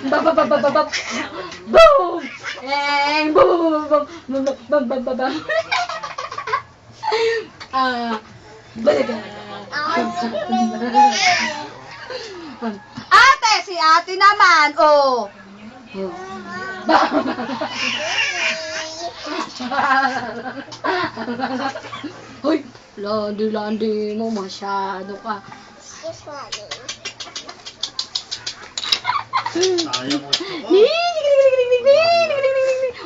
Bababababab. Boom! And boom! Bum, bum, bum, bum, bum, bum. Balaga. Ate, si ate naman. Oh. Hoy, landi mo masyado ka.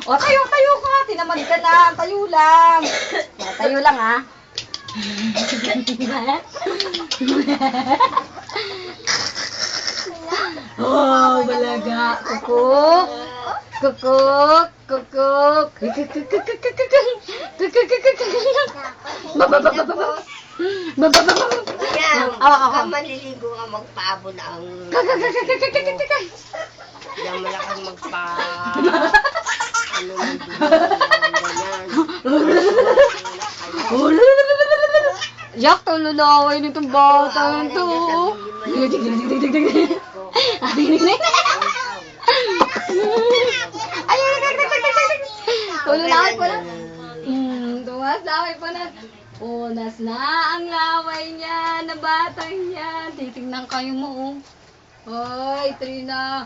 O, tayo ka. Tinamad ka na. Tayo lang. O, tayo lang, ha. Oh, balaga. Kukuk. Kukuk. Kukuk. Bababababab. Babababab. Baka maliligo ka magpaabon ang... Yung malakas magpa... Ano lang ganyan. Yak, talulaway nitong bata ito. Tululaway po na. Tumas-laway po na. Unas na ang laway niya na batang yan. Titignan kayo mo, oh. Hoy, Trina.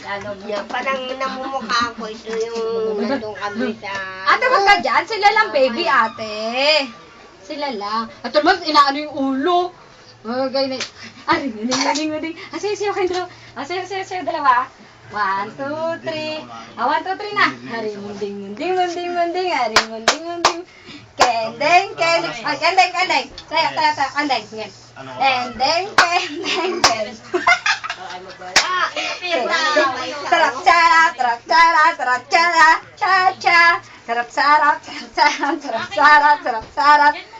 Ano niya, parang namumukha ko ito yung nandun kami sa... Ate, wag ka dyan. Sila lang, baby, ate. Sila lang. At naman, inaano yung ulo. Okay na. Ring. Sayo kayo dalawa. Sayo dalawa. 1, 2, 3. 1, 2, 3 na. Munding. Kendeng. Ay, kendeng. Sayo. Kendeng. Kendeng. Sarap-sarap, cha-cha. Sarap-sarap.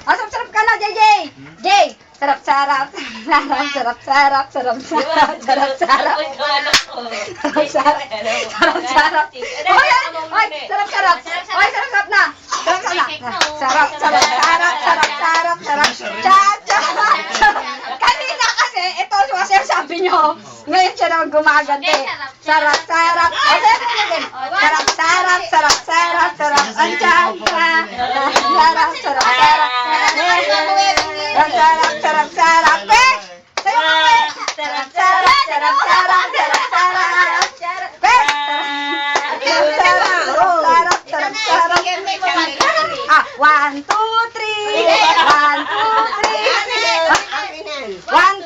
Oh, sarap-sarap ka na, JJ. Sarap-sarap. Sarap na. Sarap. Cha-cha. Kanina kasi, ito sabi nyo. Ngayon siya naman gumaganti. Sarap. Ang cha-cha. Sarap. Sayo ka, Ah, 1, 2, 3. 1,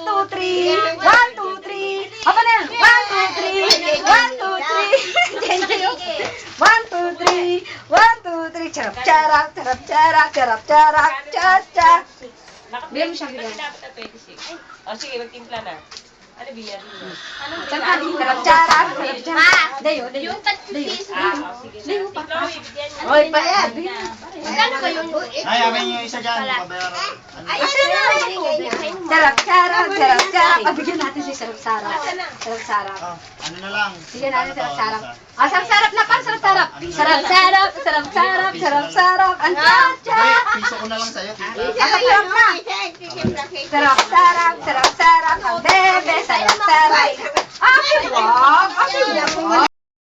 2, 3. 1, 2, 3. Apa na? 1, 2, 3. 1, 2, 3. Charap. Cha-cha. Bigyan mo siya, bigyan. O sige, magtimpla na. Ano biyan mo? Charap. Dayo. Yung 30 piso. Sige na. Chloe, bigyan niya. Oy, pa yan. Magkano ba yun? Ay, amin yung isa dyan. Pabayaran. Ay, Sarap. Bigyan natin si sarap. Oh, ano na lang. Bigyan natin sarap. Sarap na pa, sarap. Sarap. Ang cha-cha. Ay, piso ko na lang sa'yo. Sarap na. Sarap. Ang bebe, sarap. Akin wag.